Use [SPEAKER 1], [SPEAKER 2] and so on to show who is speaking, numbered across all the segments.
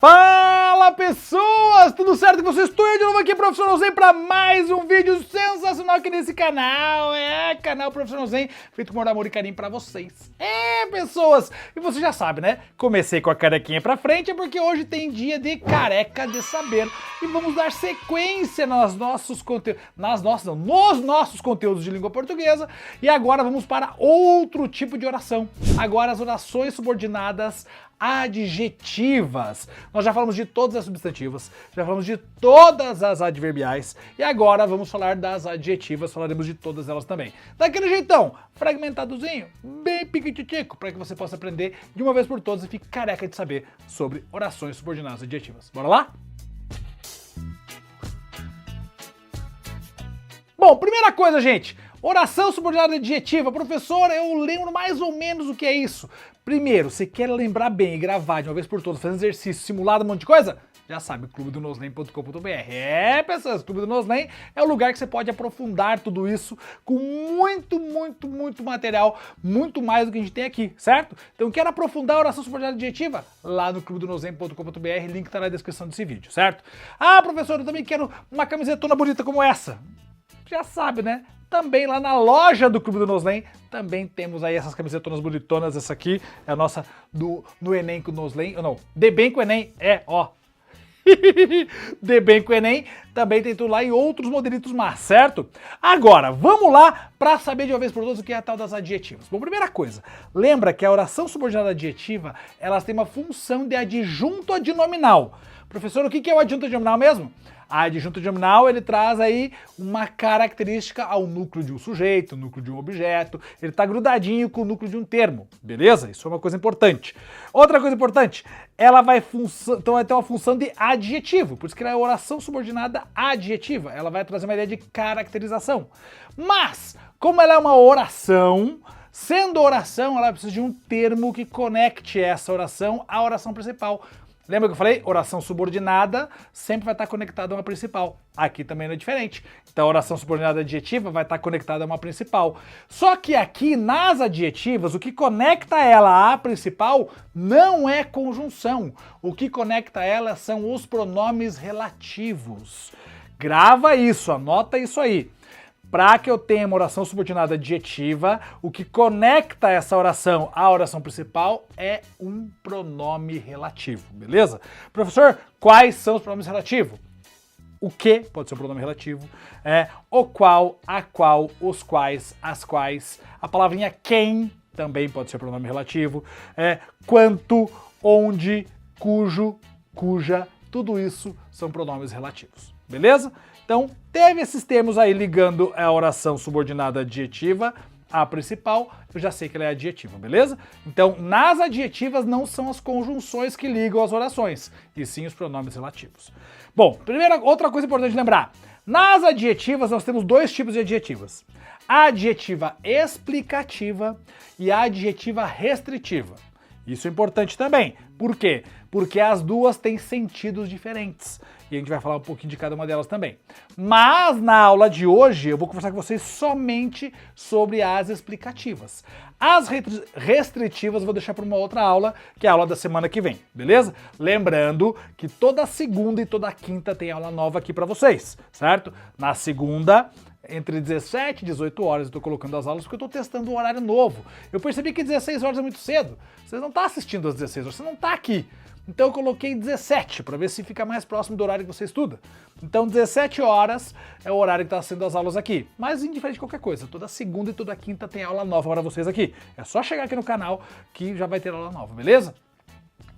[SPEAKER 1] Fala pessoas, tudo certo com vocês? Estou de novo aqui, Professor Zen, para mais um vídeo sensacional aqui nesse canal. Canal Professor Zen, feito com amor e carinho para vocês. Pessoas, e você já sabe, né? Comecei com a carequinha pra frente, porque hoje tem dia de careca de saber. E vamos dar sequência nos nossos conteúdos de língua portuguesa. E agora vamos para outro tipo de oração. Agora as orações subordinadas adjetivas. Nós já falamos de todas as substantivas, já falamos de todas as adverbiais e agora vamos falar das adjetivas, falaremos de todas elas também. Daquele jeitão, fragmentadozinho, bem piquititico, para que você possa aprender de uma vez por todas e fique careca de saber sobre orações subordinadas adjetivas. Bora lá? Bom, primeira coisa, gente, oração subordinada adjetiva. Professor, eu lembro mais ou menos o que é isso. Primeiro, você quer lembrar bem e gravar de uma vez por todas, fazendo exercício, simulado, um monte de coisa? Já sabe, clubedonoslen.com.br. Pessoas, Clube do Noslen é o lugar que você pode aprofundar tudo isso com muito material, muito mais do que a gente tem aqui, certo? Então, quer aprofundar a oração subordinada adjetiva? Lá no clubedonoslen.com.br, link tá na descrição desse vídeo, certo? Ah, professor, eu também quero uma camisetona bonita como essa. Já sabe, né? Também lá na loja do Clube do Noslen, também temos aí essas camisetonas bonitonas. Essa aqui é a nossa no Enem com o Noslen, não, De Bem com o Enem, De Bem com o Enem, também tem tudo lá e outros modelitos mais, certo? Agora, vamos lá para saber de uma vez por todas o que é a tal das adjetivas. Bom, primeira coisa, lembra que a oração subordinada adjetiva, elas têm uma função de adjunto adnominal. Professor, o que é o adjunto adnominal mesmo? A adjunto adnominal, ele traz aí uma característica ao núcleo de um sujeito, núcleo de um objeto, ele está grudadinho com o núcleo de um termo, beleza? Isso é uma coisa importante. Outra coisa importante, ela vai ter uma função de adjetivo, por isso que ela é oração subordinada adjetiva, ela vai trazer uma ideia de caracterização. Mas, como ela é uma oração, sendo oração, ela precisa de um termo que conecte essa oração à oração principal. Lembra que eu falei? Oração subordinada sempre vai estar conectada a uma principal. Aqui também não é diferente. Então a oração subordinada adjetiva vai estar conectada a uma principal. Só que aqui nas adjetivas, o que conecta ela à principal não é conjunção. O que conecta ela são os pronomes relativos. Grava isso, anota isso aí. Para que eu tenha uma oração subordinada adjetiva, o que conecta essa oração à oração principal é um pronome relativo, beleza? Professor, quais são os pronomes relativos? O que pode ser um pronome relativo, o qual, a qual, os quais, as quais, a palavrinha quem também pode ser pronome relativo, quanto, onde, cujo, cuja, tudo isso são pronomes relativos, beleza? Então, teve esses termos aí ligando a oração subordinada adjetiva à principal, eu já sei que ela é adjetiva, beleza? Então, nas adjetivas não são as conjunções que ligam as orações, e sim os pronomes relativos. Bom, outra coisa importante de lembrar, nas adjetivas nós temos dois tipos de adjetivas, a adjetiva explicativa e a adjetiva restritiva. Isso é importante também. Por quê? Porque as duas têm sentidos diferentes. E a gente vai falar um pouquinho de cada uma delas também. Mas na aula de hoje eu vou conversar com vocês somente sobre as explicativas. As restritivas eu vou deixar para uma outra aula, que é a aula da semana que vem, beleza? Lembrando que toda segunda e toda quinta tem aula nova aqui para vocês, certo? Na segunda, entre 17 e 18 horas eu tô colocando as aulas porque eu tô testando um horário novo. Eu percebi que 16 horas é muito cedo. Vocês não estão assistindo às 16 horas, você não tá aqui. Então eu coloquei 17 para ver se fica mais próximo do horário que você estuda. Então 17 horas é o horário que está sendo as aulas aqui. Mas indiferente de qualquer coisa, toda segunda e toda quinta tem aula nova para vocês aqui. É só chegar aqui no canal que já vai ter aula nova, beleza?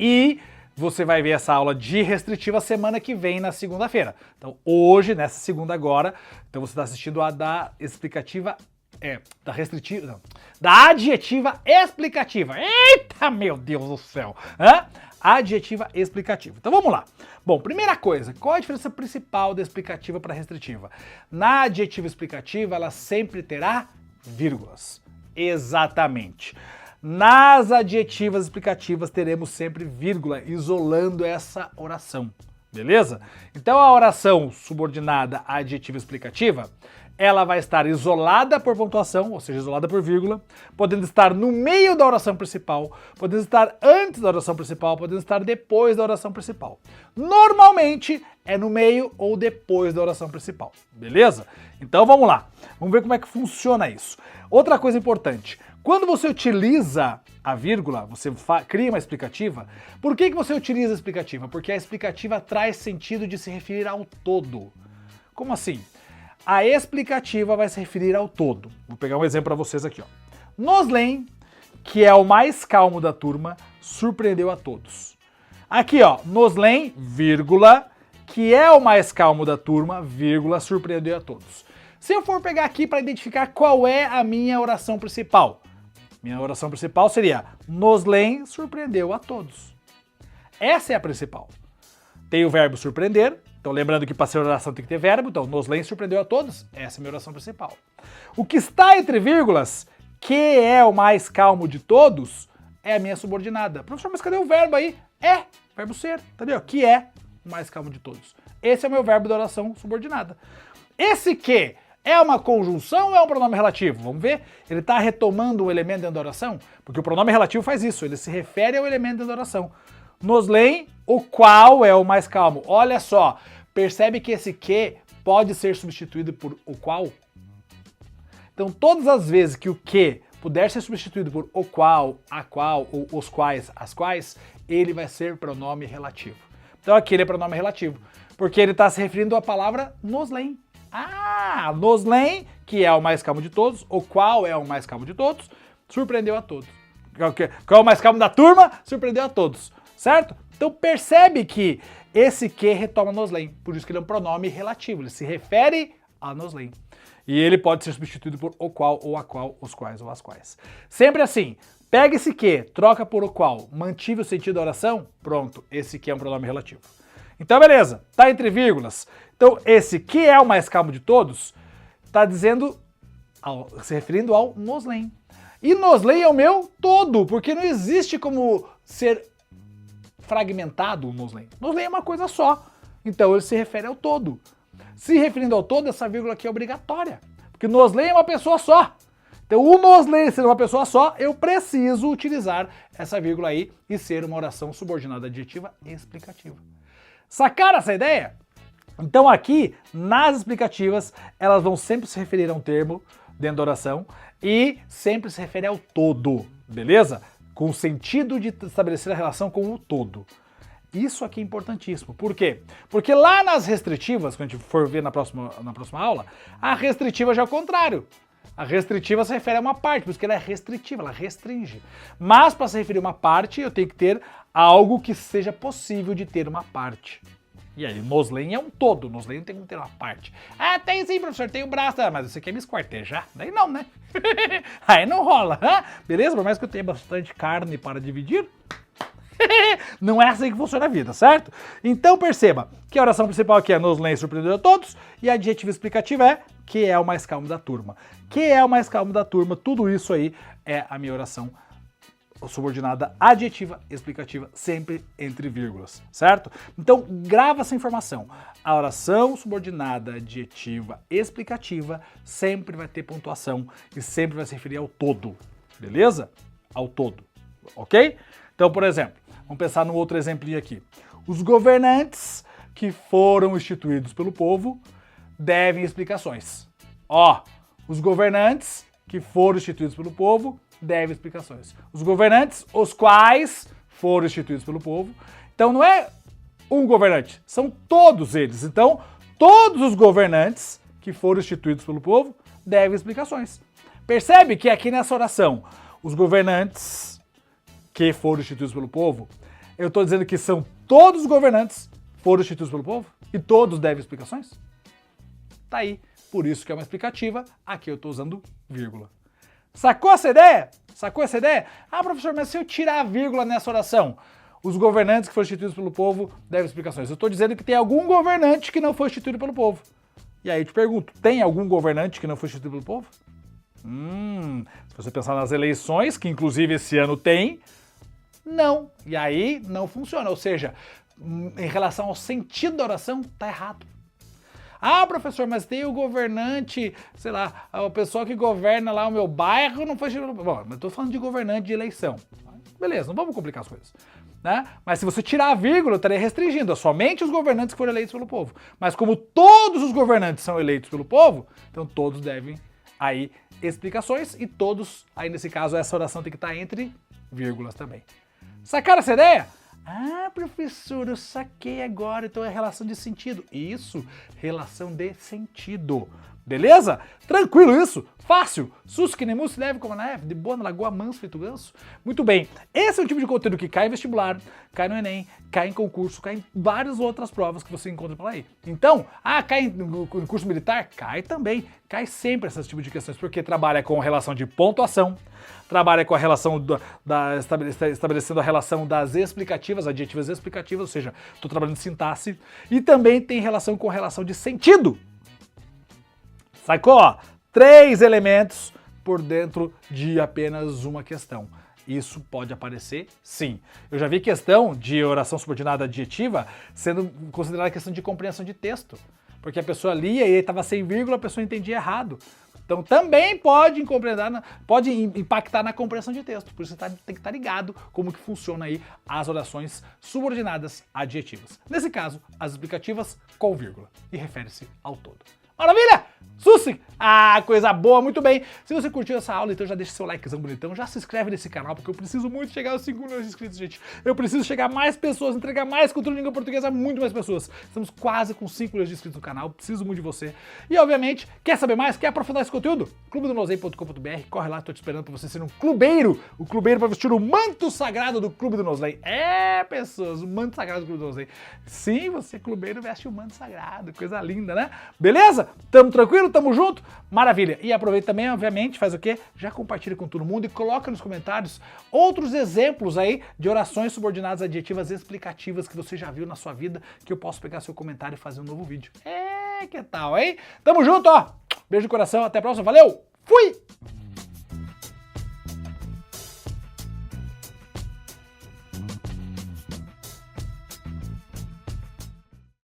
[SPEAKER 1] E você vai ver essa aula de restritiva semana que vem, na segunda-feira. Então hoje, nessa segunda agora, então você está assistindo a da explicativa, da restritiva, não, da adjetiva explicativa. Eita, meu Deus do céu! Adjetiva explicativa. Então vamos lá. Bom, primeira coisa, qual a diferença principal da explicativa para a restritiva? Na adjetiva explicativa, ela sempre terá vírgulas. Exatamente. Nas adjetivas explicativas teremos sempre vírgula, isolando essa oração, beleza? Então a oração subordinada à adjetiva explicativa, ela vai estar isolada por pontuação, ou seja, isolada por vírgula, podendo estar no meio da oração principal, podendo estar antes da oração principal, podendo estar depois da oração principal. Normalmente é no meio ou depois da oração principal, beleza? Então vamos lá, vamos ver como é que funciona isso. Outra coisa importante, quando você utiliza a vírgula, você cria uma explicativa. Por que você utiliza a explicativa? Porque a explicativa traz sentido de se referir ao todo. Como assim? A explicativa vai se referir ao todo. Vou pegar um exemplo para vocês aqui, ó. Noslen, que é o mais calmo da turma, surpreendeu a todos. Aqui, ó, Noslen, vírgula, que é o mais calmo da turma, vírgula, surpreendeu a todos. Se eu for pegar aqui para identificar qual é a minha oração principal, minha oração principal seria Noslen surpreendeu a todos. Essa é a principal. Tem o verbo surpreender, então lembrando que para ser oração tem que ter verbo, então Noslen surpreendeu a todos, essa é a minha oração principal. O que está entre vírgulas, que é o mais calmo de todos, é a minha subordinada. Professor, mas cadê o verbo aí? É, verbo ser, entendeu? Que é o mais calmo de todos. Esse é o meu verbo da oração subordinada. Esse que é uma conjunção ou é um pronome relativo? Vamos ver? Ele está retomando um elemento dentro da oração? Porque o pronome relativo faz isso, ele se refere ao elemento dentro da oração. Noslen, o qual é o mais calmo. Olha só, percebe que esse que pode ser substituído por o qual? Então, todas as vezes que o que puder ser substituído por o qual, a qual, ou os quais, as quais, ele vai ser pronome relativo. Então aqui ele é pronome relativo, porque ele está se referindo à palavra Noslen. Ah, Noslen, que é o mais calmo de todos, o qual é o mais calmo de todos, surpreendeu a todos. Qual é o mais calmo da turma? Surpreendeu a todos, certo? Então percebe que esse que retoma Noslen, por isso que ele é um pronome relativo, ele se refere a Noslen. E ele pode ser substituído por o qual, ou a qual, os quais ou as quais. Sempre assim, pega esse que, troca por o qual, mantive o sentido da oração, pronto, esse que é um pronome relativo. Então beleza, tá entre vírgulas. Então esse que é o mais calmo de todos, tá dizendo, se referindo ao Noslen. E Noslen é o meu todo, porque não existe como ser fragmentado o Noslen. Noslen é uma coisa só, então ele se refere ao todo. Se referindo ao todo, essa vírgula aqui é obrigatória, porque Noslen é uma pessoa só. Então o Noslen sendo uma pessoa só, eu preciso utilizar essa vírgula aí e ser uma oração subordinada adjetiva explicativa. Sacaram essa ideia? Então aqui, nas explicativas, elas vão sempre se referir a um termo dentro da oração e sempre se referir ao todo, beleza? Com o sentido de estabelecer a relação com o todo. Isso aqui é importantíssimo. Por quê? Porque lá nas restritivas, quando a gente for ver na próxima aula, a restritiva já é o contrário. A restritiva se refere a uma parte, por isso que ela é restritiva, ela restringe. Mas para se referir a uma parte, eu tenho que ter algo que seja possível de ter uma parte. E aí, Noslen é um todo, Noslen não tem como ter uma parte. Ah, tem sim, professor, tem o braço, mas você quer me esquartejar? Daí não, né? Aí não rola, beleza? Por mais que eu tenha bastante carne para dividir, não é assim que funciona a vida, certo? Então perceba que a oração principal aqui é Noslen surpreendeu a todos e a adjetiva explicativa é que é o mais calmo da turma. Que é o mais calmo da turma, tudo isso aí é a minha oração subordinada adjetiva explicativa, sempre entre vírgulas, certo? Então grava essa informação. A oração subordinada adjetiva explicativa sempre vai ter pontuação e sempre vai se referir ao todo, beleza? Ao todo, ok? Então, por exemplo, vamos pensar num outro exemplinho aqui. Os governantes que foram instituídos pelo povo devem explicações. Ó, os governantes que foram instituídos pelo povo devem explicações. Os governantes, os quais foram instituídos pelo povo. Então não é um governante, são todos eles. Então, todos os governantes que foram instituídos pelo povo devem explicações. Percebe que aqui nessa oração, os governantes que foram instituídos pelo povo, eu estou dizendo que são todos os governantes que foram instituídos pelo povo e todos devem explicações? Tá aí, por isso que é uma explicativa, aqui eu estou usando vírgula. Sacou essa ideia? Sacou essa ideia? Ah, professor, mas se eu tirar a vírgula nessa oração, os governantes que foram instituídos pelo povo devem explicações. Eu estou dizendo que tem algum governante que não foi instituído pelo povo. E aí eu te pergunto, tem algum governante que não foi instituído pelo povo? Se você pensar nas eleições, que inclusive esse ano tem, não. E aí não funciona. Ou seja, em relação ao sentido da oração, tá errado. Ah, professor, mas tem o governante, sei lá, o pessoal que governa lá o meu bairro não foi... Bom, eu tô falando de governante de eleição. Beleza, não vamos complicar as coisas. Né? Mas se você tirar a vírgula, eu estaria restringindo somente os governantes que foram eleitos pelo povo. Mas como todos os governantes são eleitos pelo povo, então todos devem aí explicações e todos, aí nesse caso, essa oração tem que estar entre vírgulas também. Sacaram essa ideia? Ah, professor, eu saquei agora, então é relação de sentido. Isso, relação de sentido. Beleza? Tranquilo isso? Fácil? Sus que nem mus, leve como a neve, de boa na lagoa, manso feito ganso. Muito bem, esse é o tipo de conteúdo que cai em vestibular, cai no Enem, cai em concurso, cai em várias outras provas que você encontra por aí. Então, cai no curso militar? Cai também, cai sempre esse tipo de questões, porque trabalha com relação de pontuação, trabalha com a relação estabelecendo a relação das explicativas, adjetivas explicativas, ou seja, estou trabalhando sintaxe, e também tem relação com relação de sentido. Sacou? 3 elementos por dentro de apenas uma questão. Isso pode aparecer, sim. Eu já vi questão de oração subordinada adjetiva sendo considerada questão de compreensão de texto. Porque a pessoa lia e estava sem vírgula, a pessoa entendia errado. Então também pode impactar na compreensão de texto. Por isso você tem que estar ligado como que funciona aí as orações subordinadas adjetivas. Nesse caso, as explicativas com vírgula. E refere-se ao todo. Maravilha? Susi! Ah, coisa boa, muito bem. Se você curtiu essa aula, então já deixa seu likezão bonitão, já se inscreve nesse canal, porque eu preciso muito chegar aos 5 milhões de inscritos, gente. Eu preciso chegar a mais pessoas, entregar mais conteúdo em língua portuguesa a muito mais pessoas. Estamos quase com 5 milhões de inscritos no canal, preciso muito de você. E, obviamente, quer saber mais, quer aprofundar esse conteúdo? clubedonosley.com.br, corre lá, tô te esperando pra você ser um clubeiro. O clubeiro vai vestir o manto sagrado do Clube do Nosley. É, pessoas, o manto sagrado do Clube do Nosley. Sim, você clubeiro veste o manto sagrado, coisa linda, né? Beleza? Tamo tranquilo? Tamo junto? Maravilha! E aproveita também, obviamente, faz o quê? Já compartilha com todo mundo e coloca nos comentários outros exemplos aí de orações subordinadas adjetivas explicativas que você já viu na sua vida, que eu posso pegar seu comentário e fazer um novo vídeo. Que tal, hein? Tamo junto, ó! Beijo no coração, até a próxima, valeu! Fui!